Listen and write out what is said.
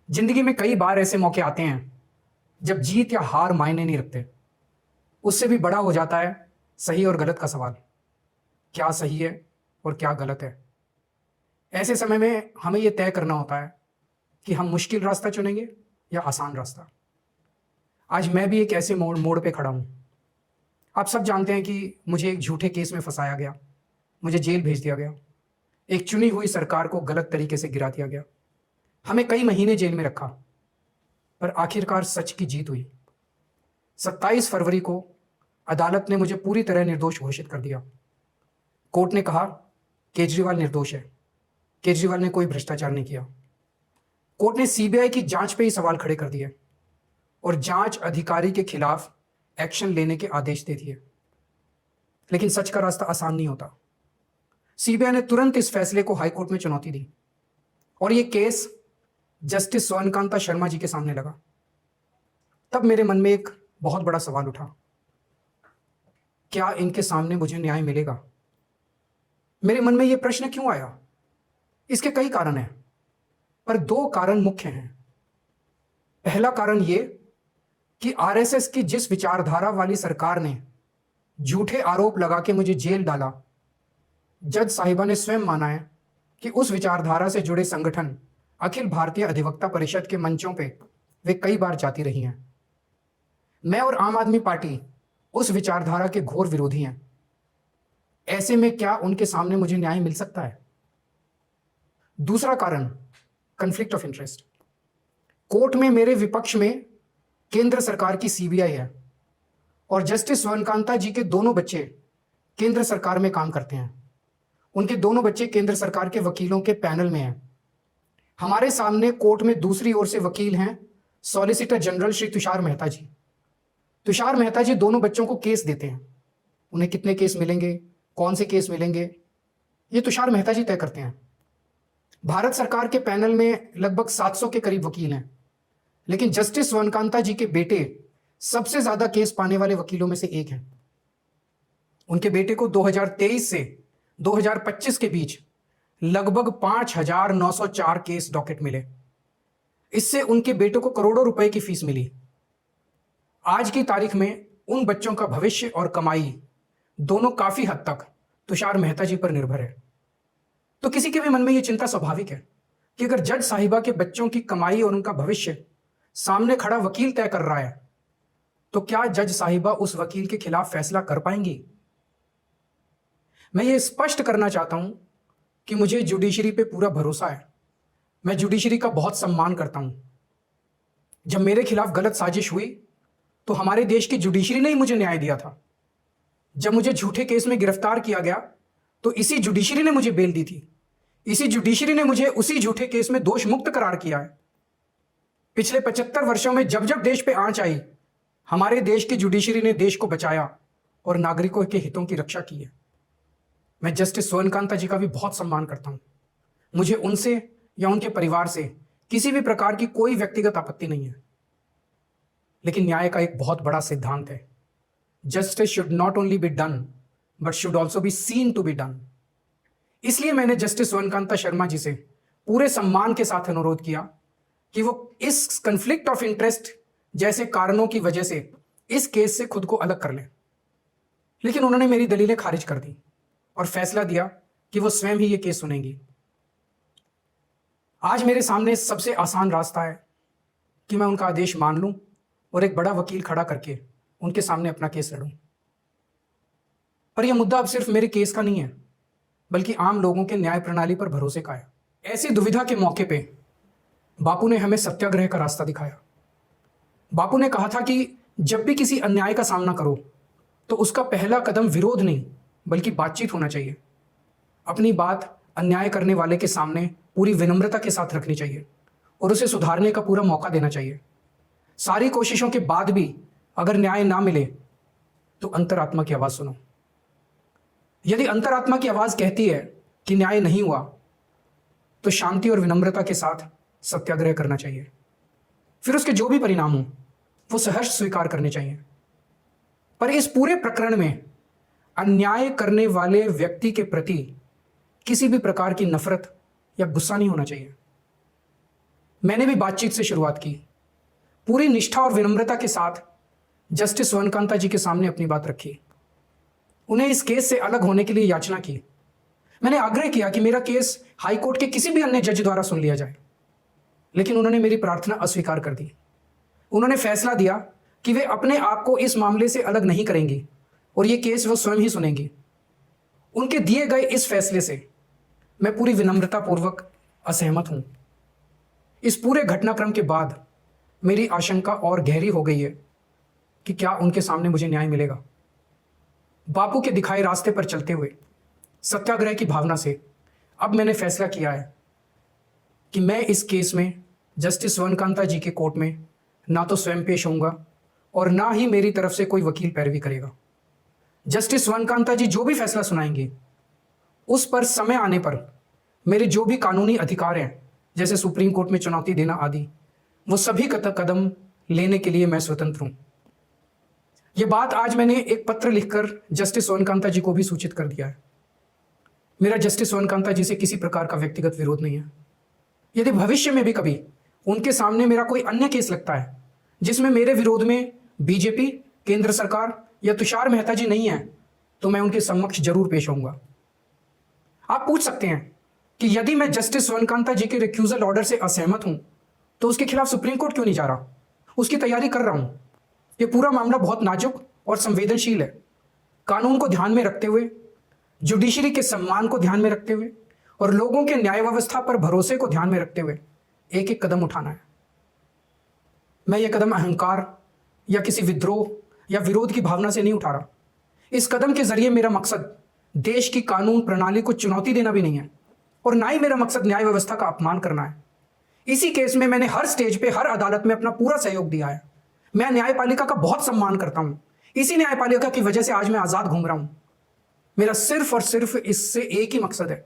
जिंदगी में कई बार ऐसे मौके आते हैं जब जीत या हार मायने नहीं रखते। उससे भी बड़ा हो जाता है सही और गलत का सवाल। क्या सही है और क्या गलत है। ऐसे समय में हमें यह तय करना होता है कि हम मुश्किल रास्ता चुनेंगे या आसान रास्ता। आज मैं भी एक ऐसे मोड़ पे खड़ा हूं। आप सब जानते हैं कि मुझे एक झूठे केस में फंसाया गया, मुझे जेल भेज दिया गया, एक चुनी हुई सरकार को गलत तरीके से गिरा दिया गया, हमें कई महीने जेल में रखा, पर आखिरकार सच की जीत हुई। 27 फरवरी को अदालत ने मुझे पूरी तरह निर्दोष घोषित कर दिया। कोर्ट ने कहा केजरीवाल निर्दोष है, केजरीवाल ने कोई भ्रष्टाचार नहीं किया। कोर्ट ने सीबीआई की जांच पे ही सवाल खड़े कर दिए और जांच अधिकारी के खिलाफ एक्शन लेने के आदेश दे दिए। लेकिन सच का रास्ता आसान नहीं होता। सीबीआई ने तुरंत इस फैसले को हाईकोर्ट में चुनौती दी और यह केस जस्टिस स्वर्णकांता शर्मा जी के सामने लगा। तब मेरे मन में एक बहुत बड़ा सवाल उठा, क्या इनके सामने मुझे न्याय मिलेगा? मेरे मन में यह प्रश्न क्यों आया? इसके कई कारण हैं, पर दो कारण मुख्य हैं। पहला कारण यह कि आरएसएस की जिस विचारधारा वाली सरकार ने झूठे आरोप लगा के मुझे जेल डाला, जज साहिबा ने स्वयं माना है कि उस विचारधारा से जुड़े संगठन अखिल भारतीय अधिवक्ता परिषद के मंचों पे वे कई बार जाती रही हैं। मैं और आम आदमी पार्टी उस विचारधारा के घोर विरोधी हैं। ऐसे में क्या उनके सामने मुझे न्याय मिल सकता है? दूसरा कारण कॉन्फ्लिक्ट ऑफ इंटरेस्ट। कोर्ट में मेरे विपक्ष में केंद्र सरकार की सीबीआई है और जस्टिस स्वर्णकांता जी के दोनों बच्चे केंद्र सरकार में काम करते हैं। उनके दोनों बच्चे केंद्र सरकार के वकीलों के पैनल में हैं। हमारे सामने कोर्ट में दूसरी ओर से वकील हैं सॉलिसिटर जनरल श्री तुषार मेहता जी। तुषार मेहता जी दोनों बच्चों को केस देते हैं। उन्हें कितने केस मिलेंगे, कौन से केस मिलेंगे, ये तुषार मेहता जी तय करते हैं। भारत सरकार के पैनल में लगभग 700 के करीब वकील हैं, लेकिन जस्टिस स्वर्णकांता जी के बेटे सबसे ज्यादा केस पाने वाले वकीलों में से एक हैं। उनके बेटे को 2023 से 2025 के बीच लगभग 5,904 केस डॉकेट मिले। इससे उनके बेटे को करोड़ों रुपए की फीस मिली। आज की तारीख में उन बच्चों का भविष्य और कमाई दोनों काफी हद तक तुषार मेहता जी पर निर्भर है। तो किसी के भी मन में यह चिंता स्वाभाविक है कि अगर जज साहिबा के बच्चों की कमाई और उनका भविष्य सामने खड़ा वकील तय कर रहा है, तो क्या जज साहिबा उस वकील के खिलाफ फैसला कर पाएंगी? मैं ये स्पष्ट करना चाहता हूं कि मुझे जुडिशरी पे पूरा भरोसा है। मैं जुडिशरी का बहुत सम्मान करता हूं। जब मेरे खिलाफ गलत साजिश हुई तो हमारे देश की जुडिशरी ने ही मुझे न्याय दिया था। जब मुझे झूठे केस में गिरफ्तार किया गया तो इसी जुडिशरी ने मुझे बेल दी थी। इसी जुडिशरी ने मुझे उसी झूठे केस में दोष मुक्त करार किया है। पिछले 75 वर्षों में जब जब देश पे आंच आई, हमारे देश की जुडिशरी ने देश को बचाया और नागरिकों के हितों की रक्षा की है। मैं जस्टिस स्वर्णकांता जी का भी बहुत सम्मान करता हूं। मुझे उनसे या उनके परिवार से किसी भी प्रकार की कोई व्यक्तिगत आपत्ति नहीं है। लेकिन न्याय का एक बहुत बड़ा सिद्धांत है, justice should not only be done but should also be seen to be done. इसलिए मैंने जस्टिस स्वर्णकांता शर्मा जी से पूरे सम्मान के साथ अनुरोध किया कि वो इस कन्फ्लिक्ट ऑफ इंटरेस्ट जैसे कारणों की वजह से इस केस से खुद को अलग कर लें। लेकिन उन्होंने मेरी दलीलें खारिज कर दी और फैसला दिया कि वो स्वयं ही ये केस सुनेंगी। आज मेरे सामने सबसे आसान रास्ता है कि मैं उनका आदेश मान लूं और एक बड़ा वकील खड़ा करके उनके सामने अपना केस लड़ूं। पर यह मुद्दा अब सिर्फ मेरे केस का नहीं है, बल्कि आम लोगों के न्याय प्रणाली पर भरोसे का है। ऐसी दुविधा के मौके पे बापू ने हमें सत्याग्रह का रास्ता दिखाया। बापू ने कहा था कि जब भी किसी अन्याय का सामना करो तो उसका पहला कदम विरोध नहीं बल्कि बातचीत होना चाहिए। अपनी बात अन्याय करने वाले के सामने पूरी विनम्रता के साथ रखनी चाहिए और उसे सुधारने का पूरा मौका देना चाहिए। सारी कोशिशों के बाद भी अगर न्याय ना मिले तो अंतरात्मा की आवाज सुनो। यदि अंतरात्मा की आवाज कहती है कि न्याय नहीं हुआ, तो शांति और विनम्रता के साथ सत्याग्रह करना चाहिए। फिर उसके जो भी परिणाम हो वो सहर्ष स्वीकार करने चाहिए। पर इस पूरे प्रकरण में अन्याय करने वाले व्यक्ति के प्रति किसी भी प्रकार की नफरत या गुस्सा नहीं होना चाहिए। मैंने भी बातचीत से शुरुआत की, पूरी निष्ठा और विनम्रता के साथ जस्टिस स्वर्णकांता जी के सामने अपनी बात रखी, उन्हें इस केस से अलग होने के लिए याचना की। मैंने आग्रह किया कि मेरा केस हाईकोर्ट के किसी भी अन्य जज द्वारा सुन लिया जाए, लेकिन उन्होंने मेरी प्रार्थना अस्वीकार कर दी। उन्होंने फैसला दिया कि वे अपने आप को इस मामले से अलग नहीं करेंगी और ये केस वो स्वयं ही सुनेंगी। उनके दिए गए इस फैसले से मैं पूरी विनम्रतापूर्वक असहमत हूं। इस पूरे घटनाक्रम के बाद मेरी आशंका और गहरी हो गई है कि क्या उनके सामने मुझे न्याय मिलेगा। बापू के दिखाए रास्ते पर चलते हुए सत्याग्रह की भावना से अब मैंने फैसला किया है कि मैं इस केस में जस्टिस स्वर्णकांता जी के कोर्ट में ना तो स्वयं पेश होऊंगा और ना ही मेरी तरफ से कोई वकील पैरवी करेगा। जस्टिस स्वर्णकांता जी जो भी फैसला सुनाएंगे उस पर समय आने पर मेरे जो भी कानूनी अधिकार हैं, जैसे सुप्रीम कोर्ट में चुनौती देना आदि, वो सभी कदम लेने के लिए मैं स्वतंत्र हूं। ये बात आज मैंने एक पत्र लिखकर जस्टिस स्वर्णकांता जी को भी सूचित कर दिया है। मेरा जस्टिस स्वर्णकांता जी से किसी प्रकार का व्यक्तिगत विरोध नहीं है। यदि भविष्य में भी कभी उनके सामने मेरा कोई अन्य केस लगता है जिसमें मेरे विरोध में बीजेपी, केंद्र सरकार या तुषार मेहता जी नहीं है, तो मैं उनके समक्ष जरूर पेश होऊंगा। आप पूछ सकते हैं कि यदि मैं जस्टिस स्वर्णकांता जी के रिक्यूजल ऑर्डर से असहमत हूं तो उसके खिलाफ सुप्रीम कोर्ट क्यों नहीं जा रहा? उसकी तैयारी कर रहा हूं। यह पूरा मामला बहुत नाजुक और संवेदनशील है। कानून को ध्यान में रखते हुए, जुडिशरी के सम्मान को ध्यान में रखते हुए और लोगों के न्याय व्यवस्था पर भरोसे को ध्यान में रखते हुए एक एक कदम उठाना है। मैं यह कदम अहंकार या किसी विद्रोह या विरोध की भावना से नहीं उठा रहा। इस कदम के जरिए मेरा मकसद देश की कानून प्रणाली को चुनौती देना भी नहीं है और ना ही मेरा मकसद न्याय व्यवस्था का अपमान करना है। इसी केस में मैंने हर स्टेज पे, हर अदालत में अपना पूरा सहयोग दिया है। मैं न्यायपालिका का बहुत सम्मान करता हूं। इसी न्यायपालिका की वजह से आज मैं आजाद घूम रहा हूं। मेरा सिर्फ और सिर्फ इससे एक ही मकसद है